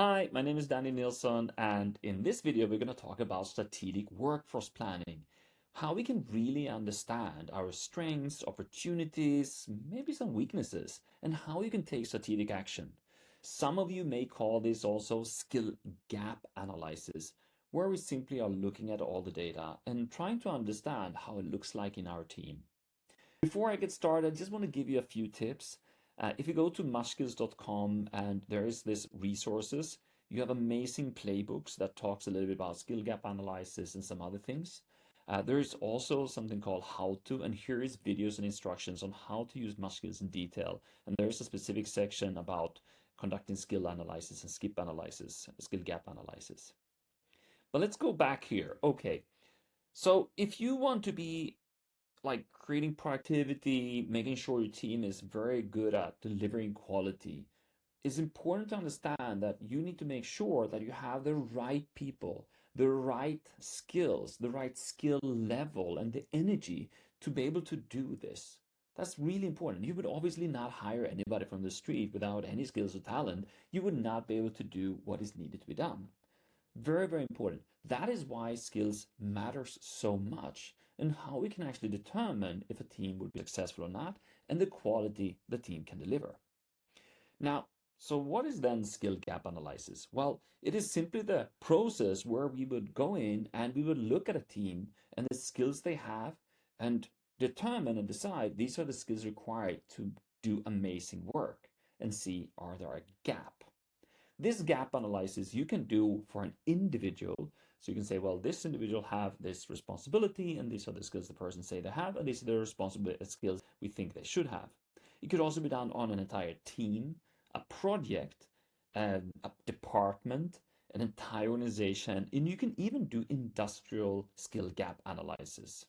Hi, my name is Danny Nilsson, and in this video, we're going to talk about strategic workforce planning. How we can really understand our strengths, opportunities, maybe some weaknesses, and how you can take strategic action. Some of you may call this also skill gap analysis, where we simply are looking at all the data and trying to understand how it looks like in our team. Before I get started, I just want to give you a few tips. If you go to muchskills.com and there is this resources, you have amazing playbooks that talks a little bit about skill gap analysis and some other things. There is also something called how to, and here is videos and instructions on how to use muchskills in detail. And there is a specific section about conducting skill analysis and skill gap analysis. But let's go back here. Okay, so if you want to be like creating productivity, making sure your team is very good at delivering quality, it's important to understand that you need to make sure that you have the right people, the right skills, the right skill level, and the energy to be able to do this. That's really important. You would obviously not hire anybody from the street without any skills or talent. You would not be able to do what is needed to be done. Very, very important. That is why skills matters so much and how we can actually determine if a team will be successful or not and the quality the team can deliver. Now, so what is then skill gap analysis? Well, it is simply the process where we would go in and we would look at a team and the skills they have and determine and decide these are the skills required to do amazing work and see are there a gap. This gap analysis you can do for an individual. So you can say, well, this individual have this responsibility, and these are the skills the person say they have, and these are the responsibility skills we think they should have. It could also be done on an entire team, a project, a department, an entire organization, and you can even do industrial skill gap analysis.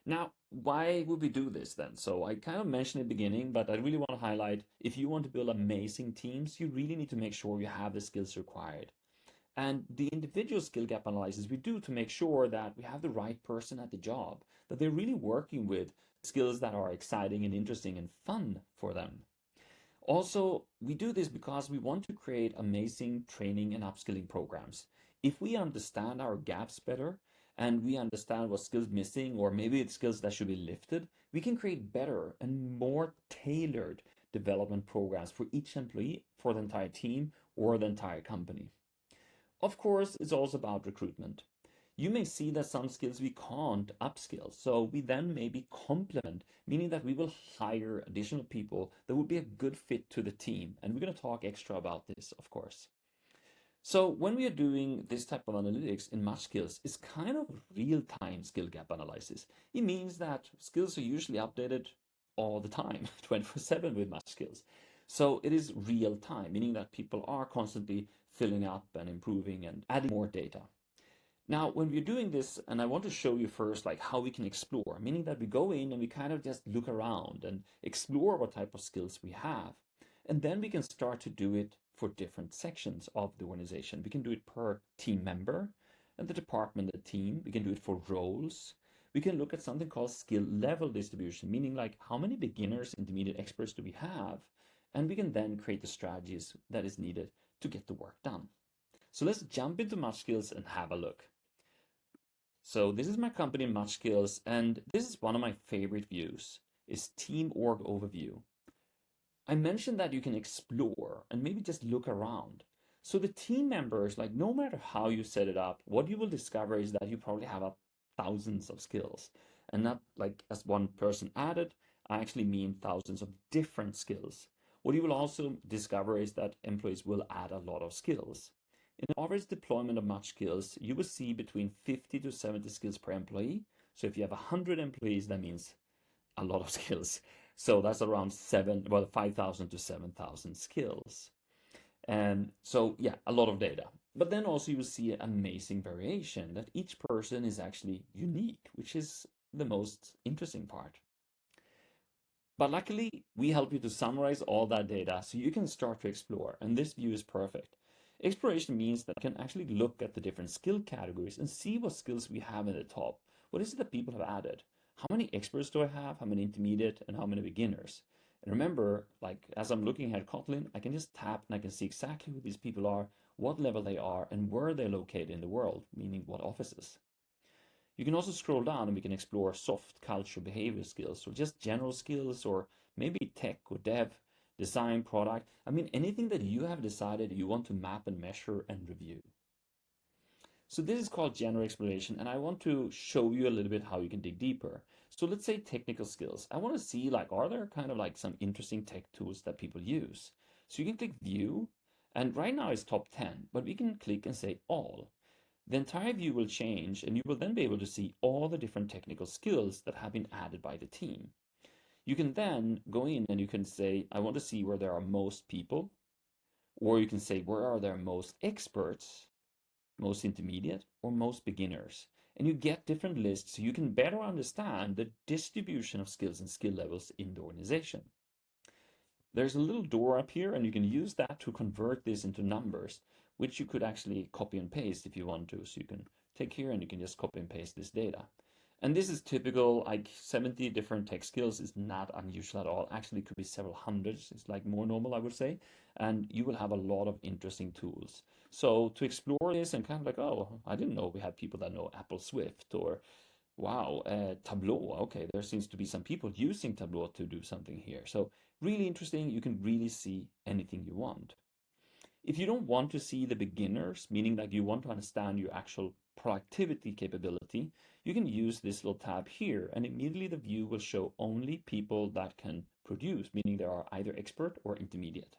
Now, why would we do this then? So I kind of mentioned in the beginning, but I really want to highlight, if you want to build amazing teams, you really need to make sure you have the skills required. And the individual skill gap analysis we do to make sure that we have the right person at the job, that they're really working with skills that are exciting and interesting and fun for them. Also, we do this because we want to create amazing training and upskilling programs. If we understand our gaps better and we understand what skills missing or maybe it's skills that should be lifted, we can create better and more tailored development programs for each employee, for the entire team, or the entire company. Of course, it's also about recruitment. You may see that some skills we can't upskill, so we then maybe complement, meaning that we will hire additional people that would be a good fit to the team. And we're going to talk extra about this, of course. So when we are doing this type of analytics in muchskills, it's kind of real-time skill gap analysis. It means that skills are usually updated all the time, 24/7 with muchskills. So it is real time, meaning that people are constantly filling up and improving and adding more data. Now, when we're doing this, and I want to show you first like how we can explore, meaning that we go in and we kind of just look around and explore what type of skills we have. And then we can start to do it for different sections of the organization. We can do it per team member and the department, the team. We can do it for roles. We can look at something called skill level distribution, meaning like how many beginners, intermediate, experts do we have? And we can then create the strategies that is needed to get the work done. So let's jump into muchskills and have a look. So this is my company muchskills, and this is one of my favorite views, is team org overview. I mentioned that you can explore and maybe just look around. So the team members, like no matter how you set it up, what you will discover is that you probably have thousands of skills. And not like as one person added, I actually mean thousands of different skills. What you will also discover is that employees will add a lot of skills. In average deployment of muchskills, you will see between 50 to 70 skills per employee. So if you have 100 employees, that means a lot of skills. So that's around 5,000 to 7,000 skills. And so yeah, a lot of data. But then also you will see amazing variation, that each person is actually unique, which is the most interesting part. But luckily, we help you to summarize all that data so you can start to explore, and this view is perfect. Exploration means that you can actually look at the different skill categories and see what skills we have in the top. What is it that people have added? How many experts do I have? How many intermediate and how many beginners? And remember, like as I'm looking at Kotlin, I can just tap and I can see exactly who these people are, what level they are, and where they're located in the world, meaning what offices. You can also scroll down and we can explore soft culture behavior skills, or just general skills, or maybe tech or dev, design, product. I mean, anything that you have decided you want to map and measure and review. So this is called general exploration, and I want to show you a little bit how you can dig deeper. So let's say technical skills. I want to see like, are there kind of like some interesting tech tools that people use? So you can click view, and right now it's top 10, but we can click and say all. The entire view will change, and you will then be able to see all the different technical skills that have been added by the team. You can then go in and you can say, I want to see where there are most people, or you can say, where are there most experts, most intermediate, or most beginners. And you get different lists so you can better understand the distribution of skills and skill levels in the organization. There's a little door up here, and you can use that to convert this into numbers, which you could actually copy and paste if you want to. So you can take here and you can just copy and paste this data. And this is typical, like 70 different tech skills is not unusual at all. Actually, it could be several hundreds. It's like more normal, I would say. And you will have a lot of interesting tools. So to explore this and kind of like, oh, I didn't know we had people that know Apple Swift, or wow, Tableau. Okay, there seems to be some people using Tableau to do something here. So really interesting. You can really see anything you want. If you don't want to see the beginners, meaning that you want to understand your actual productivity capability, you can use this little tab here, and immediately the view will show only people that can produce, meaning they are either expert or intermediate.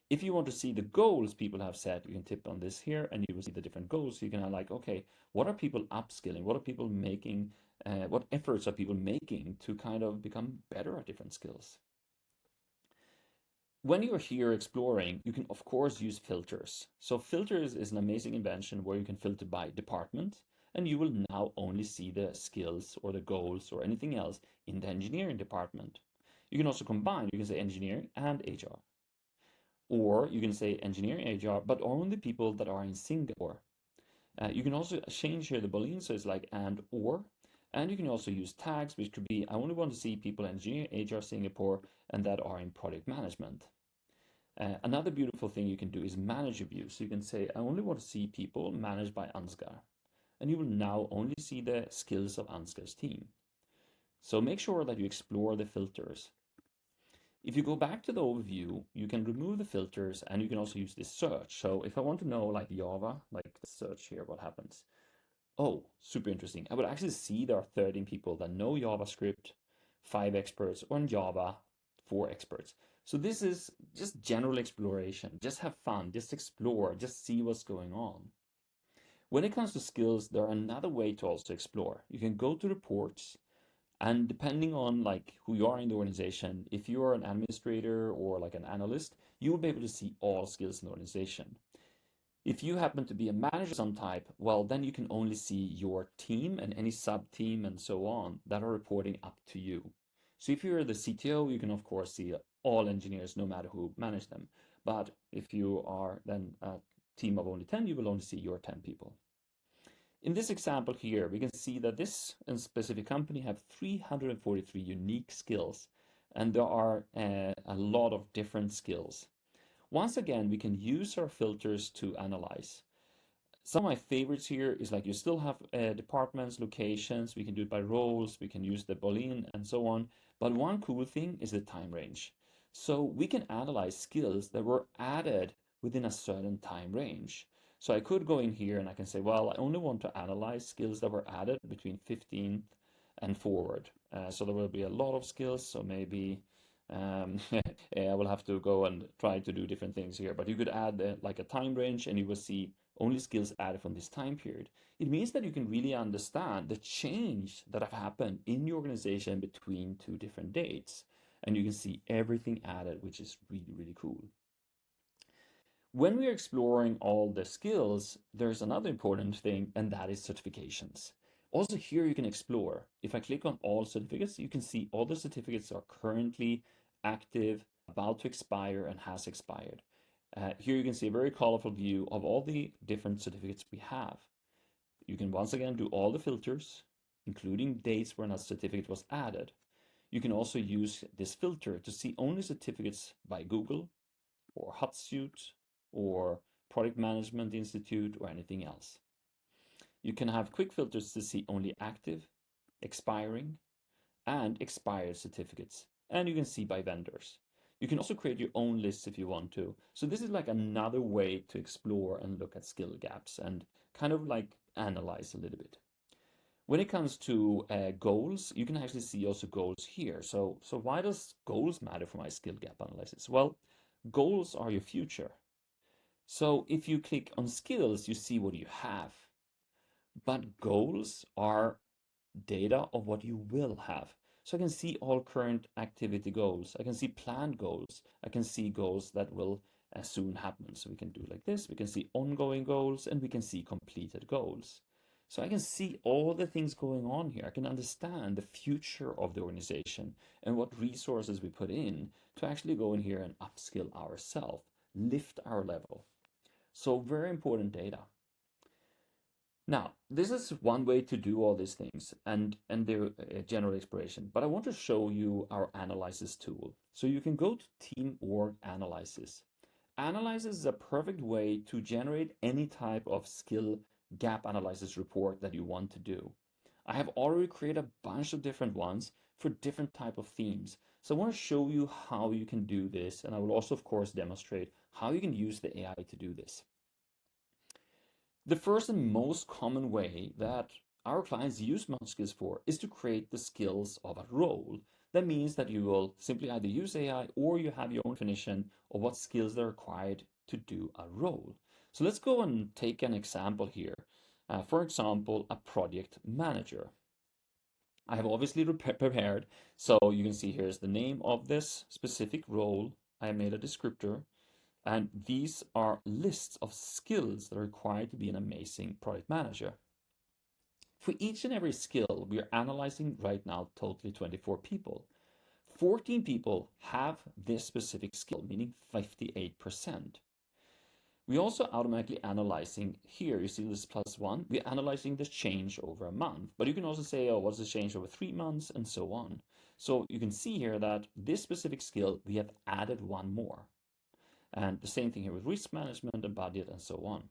If you want to see the goals people have set, you can tip on this here and you will see the different goals. So you can have like, okay, what are people upskilling? What are people making? What efforts are people making to kind of become better at different skills? When you're here exploring, you can of course use filters. So filters is an amazing invention where you can filter by department, and you will now only see the skills or the goals or anything else in the engineering department. You can also combine, you can say engineering and HR. Or you can say engineering HR, but only people that are in Singapore. You can also change here the boolean, so it's like and or. And you can also use tags, which could be I only want to see people engineering HR Singapore and that are in project management. Another beautiful thing you can do is manage a view. So you can say, I only want to see people managed by Ansgar. And you will now only see the skills of Ansgar's team. So make sure that you explore the filters. If you go back to the overview, you can remove the filters and you can also use this search. So if I want to know like Java, like the search here, what happens? Oh, super interesting. I would actually see there are 13 people that know JavaScript, 5 experts, or in Java, 4 experts. So this is just general exploration. Just have fun, just explore, just see what's going on. When it comes to skills, there are another way to also explore. You can go to reports, and depending on like who you are in the organization, if you are an administrator or like an analyst, you will be able to see all skills in the organization. If you happen to be a manager of some type, well, then you can only see your team and any sub team and so on that are reporting up to you. So if you're the CTO, you can of course see all engineers no matter who manage them. But if you are then a team of only 10, you will only see your 10 people. In this example here, we can see that this specific company have 343 unique skills, and there are a lot of different skills. Once again, we can use our filters to analyze. Some of my favorites here is like you still have departments, locations, we can do it by roles, we can use the Boolean and so on. But one cool thing is the time range. So we can analyze skills that were added within a certain time range. So I could go in here and I can say, well, I only want to analyze skills that were added between 15th and forward. So there will be a lot of skills, so maybe I will have to go and try to do different things here. But you could add like a time range and you will see only skills added from this time period. It means that you can really understand the change that have happened in your organization between two different dates. And you can see everything added, which is really, really cool. When we're exploring all the skills, there's another important thing, and that is certifications. Also here you can explore. If I click on all certificates, you can see all the certificates are currently active, about to expire, and has expired. Here you can see a very colorful view of all the different certificates we have. You can once again do all the filters, including dates when a certificate was added. You can also use this filter to see only certificates by Google or Hotsuite or Product Management Institute or anything else. You can have quick filters to see only active, expiring, and expired certificates. And you can see by vendors. You can also create your own lists if you want to. So this is like another way to explore and look at skill gaps and kind of like analyze a little bit. When it comes to goals, you can actually see also goals here. So why does goals matter for my skill gap analysis? Well, goals are your future. So if you click on skills, you see what you have. But goals are data of what you will have. So I can see all current activity goals. I can see planned goals. I can see goals that will soon happen. So we can do like this. We can see ongoing goals and we can see completed goals. So I can see all the things going on here. I can understand the future of the organization and what resources we put in to actually go in here and upskill ourselves, lift our level. So very important data. Now, this is one way to do all these things and their general exploration, but I want to show you our analysis tool. So you can go to Team Org Analysis. Analysis is a perfect way to generate any type of skill gap analysis report that you want to do. I have already created a bunch of different ones for different type of themes. So I want to show you how you can do this, and I will also, of course, demonstrate how you can use the AI to do this. The first and most common way that our clients use skills for is to create the skills of a role. That means that you will simply either use AI or you have your own definition of what skills are required to do a role. So let's go and take an example here. For example, a project manager. I have obviously prepared, so you can see here's the name of this specific role. I made a descriptor. And these are lists of skills that are required to be an amazing product manager. For each and every skill, we are analyzing right now totally 24 people. 14 people have this specific skill, meaning 58%. We also automatically analyzing here, you see this +1, we're analyzing the change over a month. But you can also say, oh, what's the change over 3 months and so on. So you can see here that this specific skill, we have added one more. And the same thing here with risk management and budget and so on.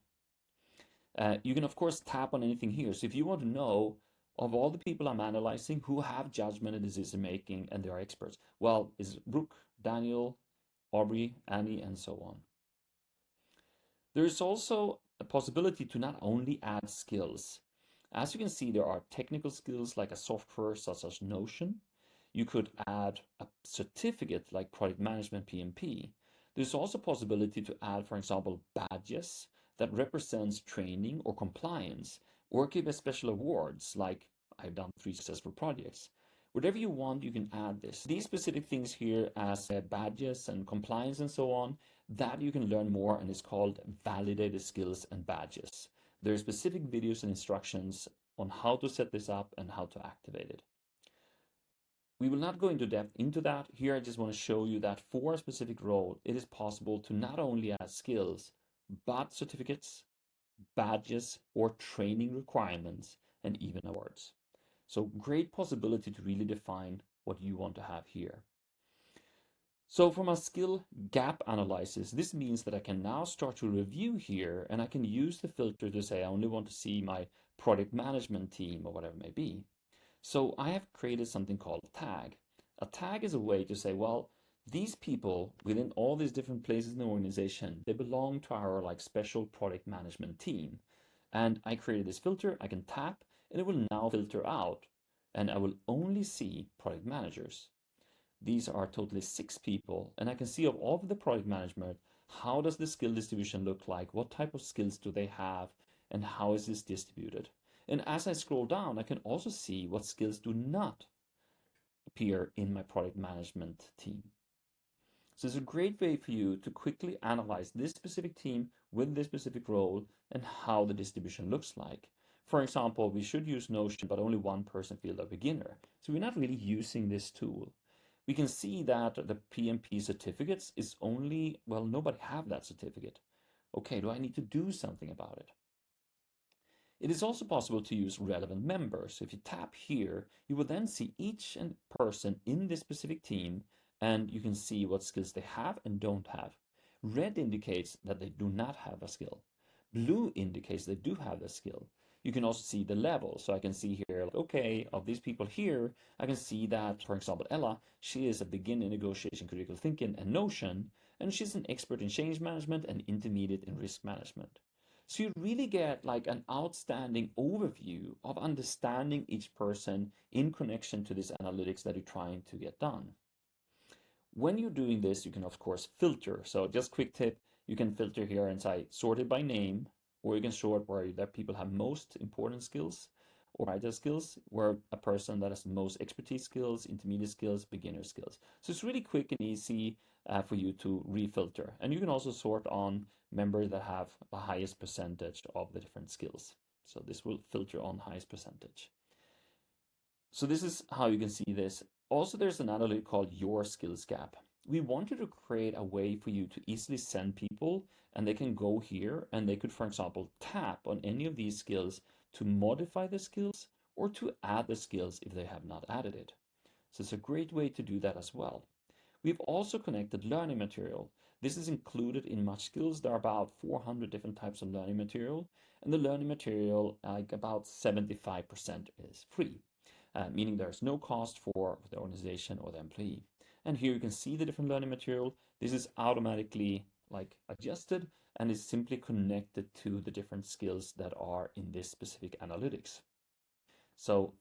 You can, of course, tap on anything here. So if you want to know of all the people I'm analyzing who have judgment and decision making and they are experts, well, is Brooke, Daniel, Aubrey, Annie, and so on. There is also a possibility to not only add skills. As you can see, there are technical skills like a software such as Notion. You could add a certificate like Product Management PMP. There's also possibility to add, for example, badges that represents training or compliance, or give a special awards like I've done 3 successful projects. Whatever you want, you can add this. These specific things here as badges and compliance and so on, that you can learn more and it's called validated skills and badges. There are specific videos and instructions on how to set this up and how to activate it. We will not go into depth into that. Here I just want to show you that for a specific role, it is possible to not only add skills, but certificates, badges, or training requirements, and even awards. So great possibility to really define what you want to have here. So from a skill gap analysis, this means that I can now start to review here and I can use the filter to say I only want to see my product management team or whatever it may be. So I have created something called a tag. A tag is a way to say, well, these people within all these different places in the organization, they belong to our like special product management team. And I created this filter, I can tap, and it will now filter out. And I will only see product managers. These are totally 6 people, and I can see of all of the product management, how does the skill distribution look like? What type of skills do they have? And how is this distributed? And as I scroll down, I can also see what skills do not appear in my product management team. So it's a great way for you to quickly analyze this specific team with this specific role and how the distribution looks like. For example, we should use Notion, but only one person feels a beginner. So we're not really using this tool. We can see that the PMP certificates is only, well, nobody have that certificate. Okay, do I need to do something about it? It is also possible to use relevant members. If you tap here, you will then see each and person in this specific team, and you can see what skills they have and don't have. Red indicates that they do not have a skill. Blue indicates they do have a skill. You can also see the level. So I can see here, like, okay, of these people here, I can see that, for example, Ella, she is a beginner in negotiation, critical thinking, and Notion, and she's an expert in change management and intermediate in risk management. So you really get like an outstanding overview of understanding each person in connection to this analytics that you're trying to get done. When you're doing this, you can of course filter. So just quick tip, you can filter here and say sorted by name, or you can sort where that people have most important skills or writer skills, where a person that has most expertise skills, intermediate skills, beginner skills. So it's really quick and easy for you to refilter. And you can also sort on members that have the highest percentage of the different skills. So this will filter on highest percentage. So this is how you can see this. Also, there's an analytic called Your Skills Gap. We wanted to create a way for you to easily send people, and they can go here and they could, for example, tap on any of these skills to modify the skills or to add the skills if they have not added it. So it's a great way to do that as well. We've also connected learning material. This is included in Much Skills. There are about 400 different types of learning material, and the learning material, like about 75% is free, meaning there's no cost for the organization or the employee. And here you can see the different learning material. This is automatically like adjusted and is simply connected to the different skills that are in this specific analytics. So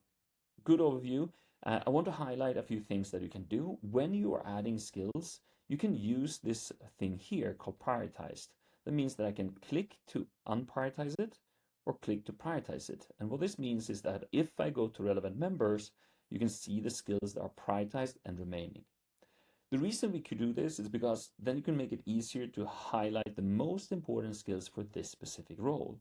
good overview. I want to highlight a few things that you can do. When you are adding skills, you can use this thing here called prioritized. That means that I can click to unprioritize it or click to prioritize it. And what this means is that if I go to relevant members, you can see the skills that are prioritized and remaining. The reason we could do this is because then you can make it easier to highlight the most important skills for this specific role.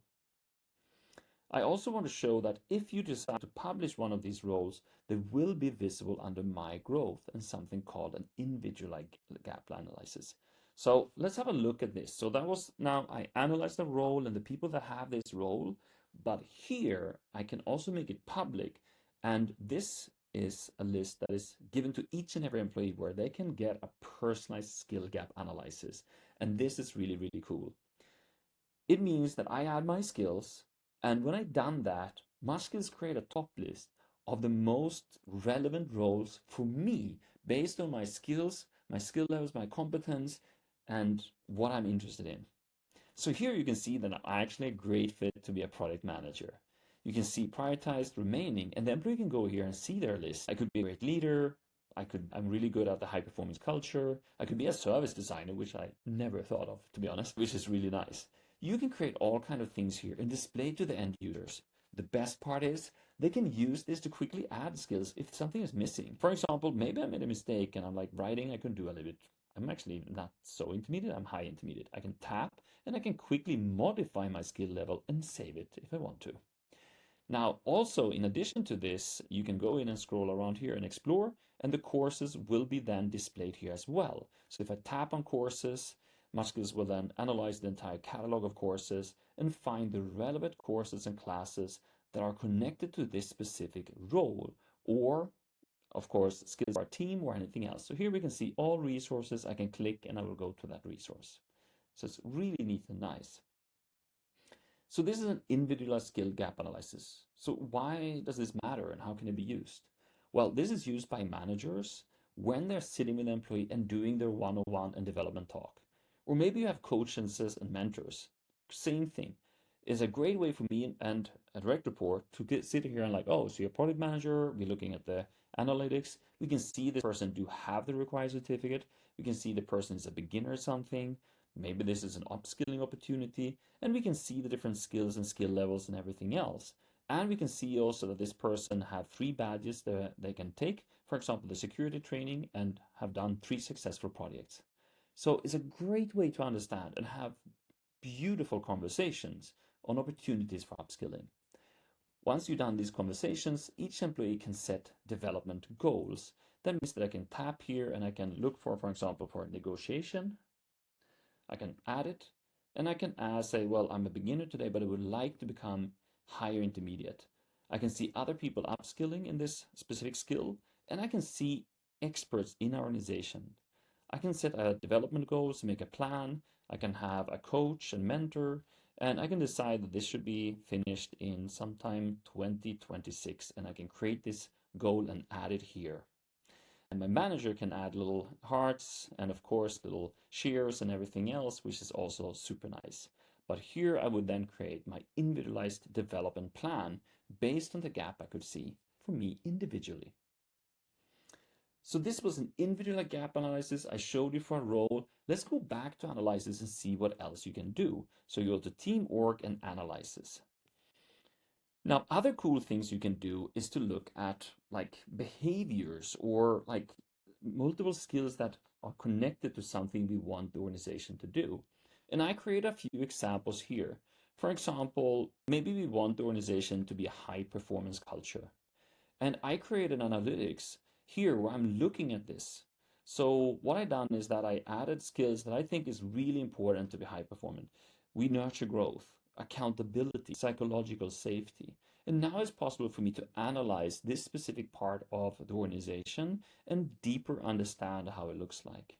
I also want to show that if you decide to publish one of these roles, they will be visible under My Growth and something called an individual gap analysis. So let's have a look at this. So that was, now I analyzed the role and the people that have this role, but here I can also make it public. And this is a list that is given to each and every employee where they can get a personalized skill gap analysis. And this is really, really cool. It means that I add my skills, and when I've done that, Much Skills create a top list of the most relevant roles for me based on my skills, my skill levels, my competence, and what I'm interested in. So here you can see that I'm actually a great fit to be a product manager. You can see prioritized remaining, and the employee can go here and see their list. I could be a great leader. I'm really good at the high performance culture. I could be a service designer, which I never thought of, to be honest, which is really nice. You can create all kind of things here and display to the end users. The best part is they can use this to quickly add skills if something is missing. For example, maybe I made a mistake and I'm like writing, I can do a little bit. I'm actually not so intermediate, I'm high intermediate. I can tap and I can quickly modify my skill level and save it if I want to. Now, also, in addition to this, you can go in and scroll around here and explore, and the courses will be then displayed here as well. So if I tap on courses, Much Skills will then analyze the entire catalog of courses and find the relevant courses and classes that are connected to this specific role, or of course, skills for our team or anything else. So here we can see all resources. I can click and I will go to that resource. So it's really neat and nice. So this is an individualized skill gap analysis. So why does this matter and how can it be used? Well, this is used by managers when they're sitting with an employee and doing their one-on-one and development talk. Or maybe you have coaches and mentors. Same thing. It's a great way for me and a direct report to sit here and like, oh, so you're a product manager, we're looking at the analytics. We can see the person do have the required certificate. We can see the person is a beginner at something. Maybe this is an upskilling opportunity, and we can see the different skills and skill levels and everything else. And we can see also that this person have 3 badges that they can take, for example, the security training, and have done 3 successful projects. So it's a great way to understand and have beautiful conversations on opportunities for upskilling. Once you've done these conversations, each employee can set development goals. That means that I can tap here and I can look for example, for negotiation. I can add it, and I can say, well, I'm a beginner today, but I would like to become higher intermediate. I can see other people upskilling in this specific skill, and I can see experts in our organization. I can set development goals, make a plan. I can have a coach and mentor, and I can decide that this should be finished in sometime 2026, and I can create this goal and add it here. And my manager can add little hearts and of course little shares and everything else, which is also super nice. But here I would then create my individualized development plan based on the gap I could see for me individually. So this was an individual gap analysis I showed you for a role. Let's go back to analysis and see what else you can do. So you go to team org and analysis. Now, other cool things you can do is to look at like behaviors or like multiple skills that are connected to something we want the organization to do. And I create a few examples here. For example, maybe we want the organization to be a high performance culture. And I created analytics here where I'm looking at this. So what I done is that I added skills that I think is really important to be high performant. We nurture growth, accountability, psychological safety. And now it's possible for me to analyze this specific part of the organization and deeper understand how it looks like.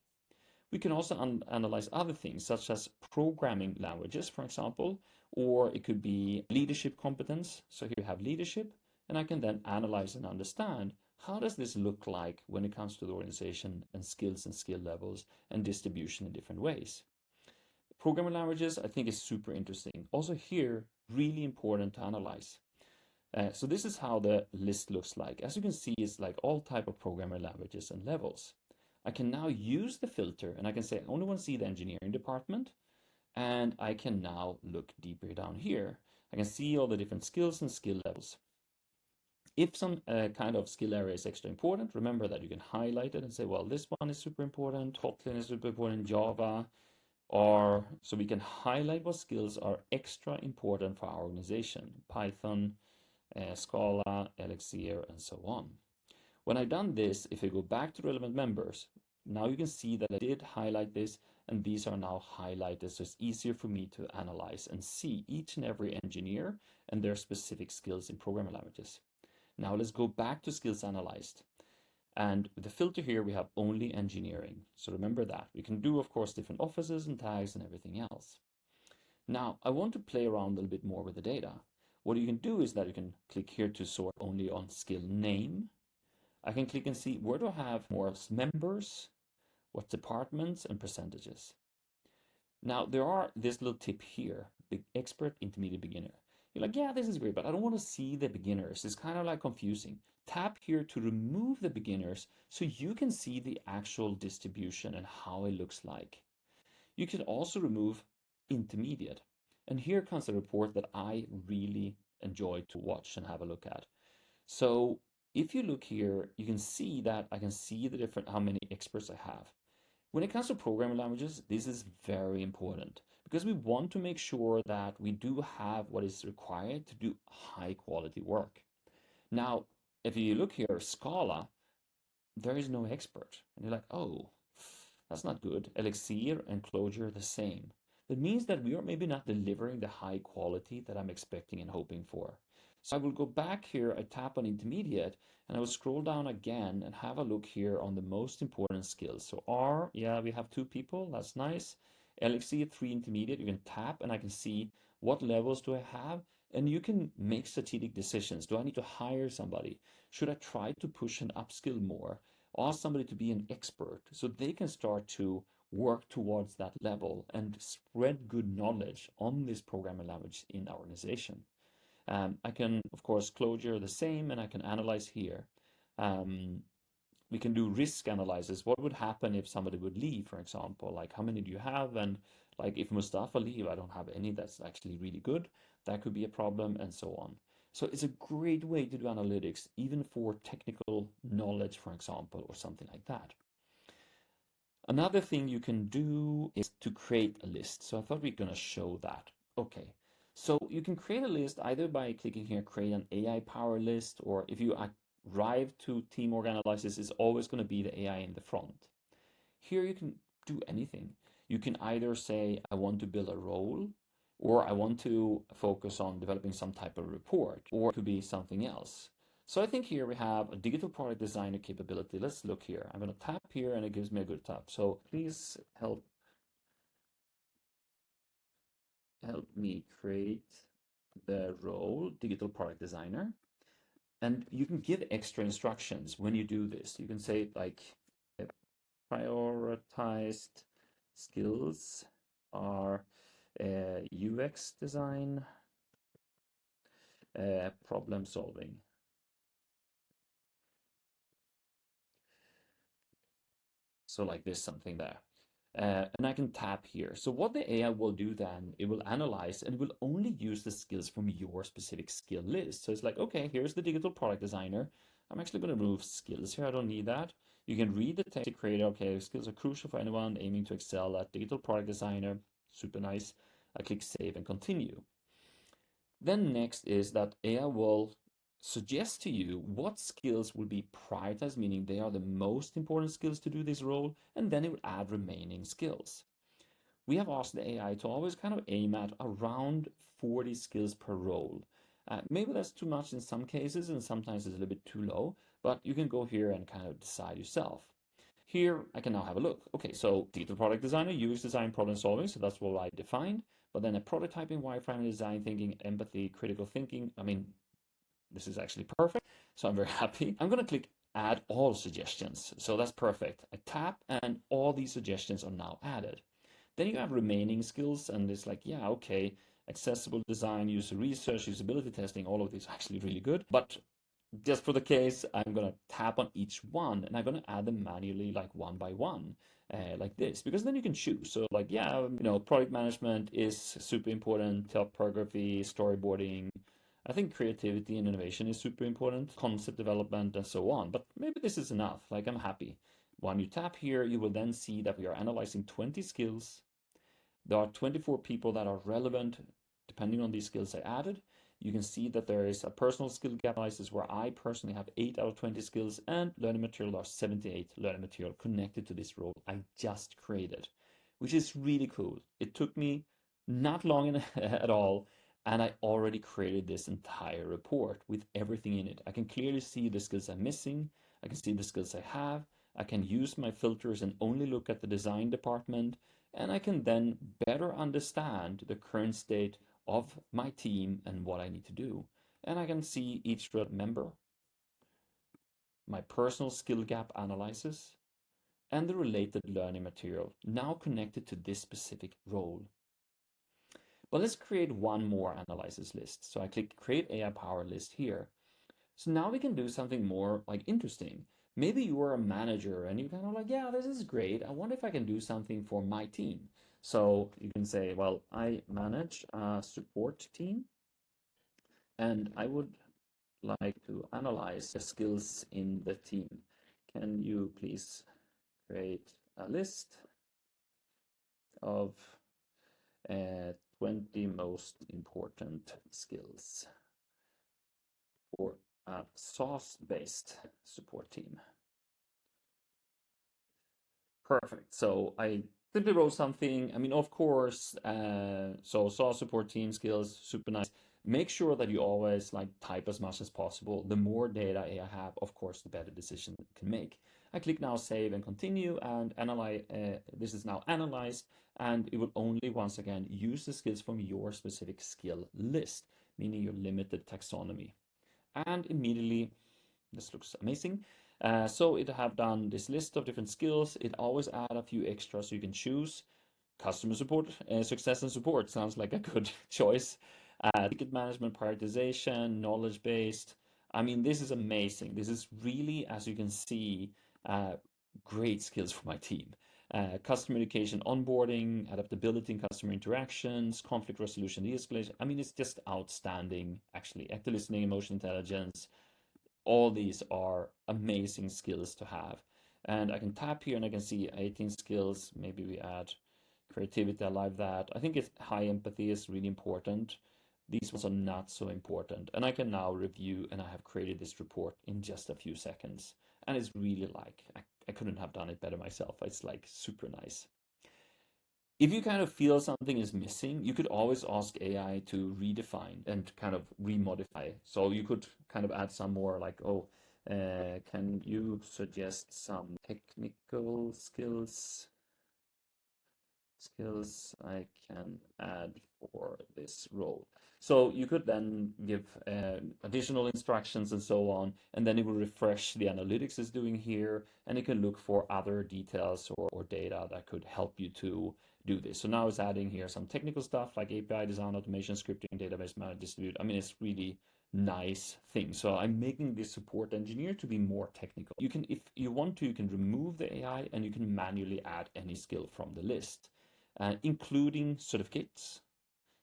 We can also analyze other things, such as programming languages, for example, or it could be leadership competence. So here we have leadership, and I can then analyze and understand how does this look like when it comes to the organization and skill levels and distribution in different ways. Programming languages, I think, is super interesting. Also here, really important to analyze. So this is how the list looks like. As you can see, it's like all type of programming languages and levels. I can now use the filter and I can say I only want to see the engineering department, and I can now look deeper down here. I can see all the different skills and skill levels. If some kind of skill area is extra important, remember that you can highlight it and say, well, this one is super important, Kotlin is super important, Java, or so we can highlight what skills are extra important for our organization, Python, Scala, Elixir, and so on. When I've done this, if I go back to relevant members, now you can see that I did highlight this, and these are now highlighted, so it's easier for me to analyze and see each and every engineer and their specific skills in programming languages. Now let's go back to skills analyzed. And with the filter here, we have only engineering. So remember that. We can do, of course, different offices and tags and everything else. Now, I want to play around a little bit more with the data. What you can do is that you can click here to sort only on skill name. I can click and see where do I have more members, what departments, and percentages. Now, there are this little tip here, big expert, intermediate, beginner. You're like, yeah, this is great, but I don't want to see the beginners. It's kind of like confusing. Tap here to remove the beginners so you can see the actual distribution and how it looks like. You can also remove intermediate. And here comes a report that I really enjoy to watch and have a look at. So if you look here, you can see that I can see the different, how many experts I have. When it comes to programming languages, this is very important because we want to make sure that we do have what is required to do high quality work. Now, if you look here, Scala, there is no expert. And you're like, oh, that's not good. Elixir and Clojure, the same. That means that we are maybe not delivering the high quality that I'm expecting and hoping for. So I will go back here, I tap on intermediate, and I will scroll down again and have a look here on the most important skills. So R, yeah, we have 2 people, that's nice. Elixir, 3 intermediate, you can tap and I can see what levels do I have, and you can make strategic decisions. Do I need to hire somebody? Should I try to push and upskill more? Ask somebody to be an expert so they can start to work towards that level and spread good knowledge on this programming language in our organization. I can, of course, Clojure the same, and I can analyze here. We can do risk analysis. What would happen if somebody would leave, for example? Like, how many do you have? And like, if Mustafa leave, I don't have any that's actually really good. That could be a problem, and so on. So it's a great way to do analytics, even for technical knowledge, for example, or something like that. Another thing you can do is to create a list. So I thought we are going to show that. Okay. So you can create a list either by clicking here, create an AI power list, or if you arrive to team org analysis, it's always going to be the AI in the front. Here you can do anything. You can either say, I want to build a role, or I want to focus on developing some type of report, or it could be something else. So I think here we have a digital product designer capability. Let's look here. I'm going to tap here and it gives me a good tap. So please help me create the role digital product designer. And you can give extra instructions when you do this. You can say like prioritized skills are UX design, problem solving. So like this, something there. And I can tap here. So what the AI will do then, it will analyze and will only use the skills from your specific skill list. So it's like, okay, here's the digital product designer. I'm actually going to remove skills here. I don't need that. You can read the text creator. Okay, skills are crucial for anyone aiming to excel at digital product designer. Super nice. I click save and continue. Then next is that AI will suggest to you what skills will be prioritized, meaning they are the most important skills to do this role, and then it will add remaining skills. We have asked the AI to always kind of aim at around 40 skills per role. Maybe that's too much in some cases, and sometimes it's a little bit too low, but you can go here and kind of decide yourself. Here, I can now have a look. Okay, so digital product designer, UX design, problem solving. So that's what I defined. But then a prototyping, wireframing, design thinking, empathy, critical thinking. I mean, this is actually perfect. So I'm very happy. I'm going to click add all suggestions. So that's perfect. I tap and all these suggestions are now added. Then you have remaining skills and it's like, yeah, okay, accessible design, user research, usability testing, all of these are actually really good. But just for the case, I'm going to tap on each one and I'm going to add them manually, like one by one, like this, because then you can choose. So like, yeah, product management is super important, typography, storyboarding. I think creativity and innovation is super important, concept development and so on. But maybe this is enough. Like I'm happy. When you tap here, you will then see that we are analyzing 20 skills. There are 24 people that are relevant depending on these skills I added. You can see that there is a personal skill gap analysis where I personally have 8 out of 20 skills and learning material are 78 learning material connected to this role I just created, which is really cool. It took me not long at all, and I already created this entire report with everything in it. I can clearly see the skills I'm missing. I can see the skills I have. I can use my filters and only look at the design department, and I can then better understand the current state of my team and what I need to do. And I can see each member, my personal skill gap analysis, and the related learning material now connected to this specific role. But let's create one more analysis list. So I click create AI power list here. So now we can do something more like interesting. Maybe you are a manager and you kind of like, yeah, this is great. I wonder if I can do something for my team. So you can say, well, I manage a support team and I would like to analyze the skills in the team. Can you please create a list of 20 most important skills for a SaaS-based support team? Perfect. So I simply wrote something. I mean, of course, so SaaS support team skills, super nice. Make sure that you always like type as much as possible. The more data I have, of course, the better decision it can make. I click now save and continue and analyze. This is now analyzed and it will only once again use the skills from your specific skill list, meaning your limited taxonomy. And immediately this looks amazing. So it have done this list of different skills. It always add a few extras so you can choose. Customer support, success and support sounds like a good choice. Ticket management, prioritization, knowledge based. I mean, this is amazing. This is really, as you can see, great skills for my team. Customer education, onboarding, adaptability in customer interactions, conflict resolution, de-escalation. I mean, it's just outstanding, actually. Active listening, emotional intelligence, all these are amazing skills to have. And I can tap here and I can see 18 skills. Maybe we add creativity. I like that. I think it's high empathy is really important. These ones are not so important. And I can now review and I have created this report in just a few seconds. And it's really like, I couldn't have done it better myself. It's like super nice. If you kind of feel something is missing, you could always ask AI to redefine and kind of remodify. So you could kind of add some more like, oh, can you suggest some technical skills I can add for this role. So you could then give additional instructions and so on, and then it will refresh the analytics it's doing here, and it can look for other details or data that could help you to do this. So now it's adding here some technical stuff like API design, automation, scripting, database management, distribute. I mean, it's really nice thing. So I'm making this support engineer to be more technical. You can, if you want to, you can remove the AI and you can manually add any skill from the list, including certificates,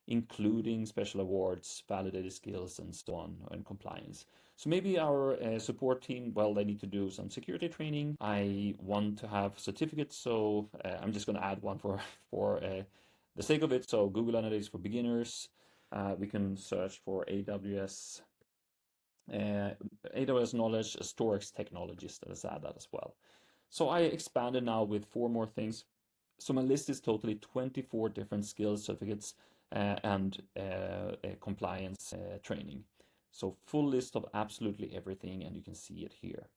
including special awards, validated skills, and so on, and compliance. So maybe our support team, well, they need to do some security training. I want to have certificates, so I'm just going to add one for the sake of it. So Google Analytics for beginners. We can search for uh, AWS knowledge, storage technologist. Let's add that as well. So I expanded now with 4 more things. So my list is totally 24 different skills, certificates, and compliance training. So full list of absolutely everything, and you can see it here.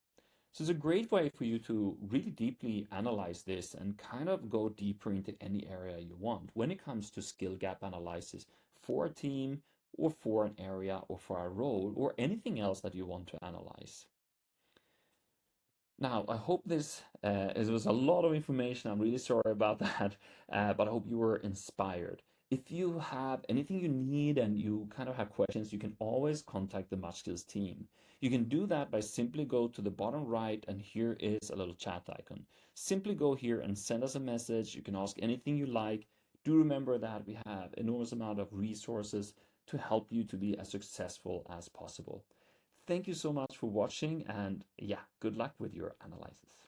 So it's a great way for you to really deeply analyze this and kind of go deeper into any area you want when it comes to skill gap analysis for a team or for an area or for a role or anything else that you want to analyze. Now, I hope this it was a lot of information. I'm really sorry about that, but I hope you were inspired. If you have anything you need and you kind of have questions, you can always contact the Match Skills team. You can do that by simply go to the bottom right, and here is a little chat icon. Simply go here and send us a message. You can ask anything you like. Do remember that we have enormous amount of resources to help you to be as successful as possible. Thank you so much for watching, and yeah, good luck with your analysis.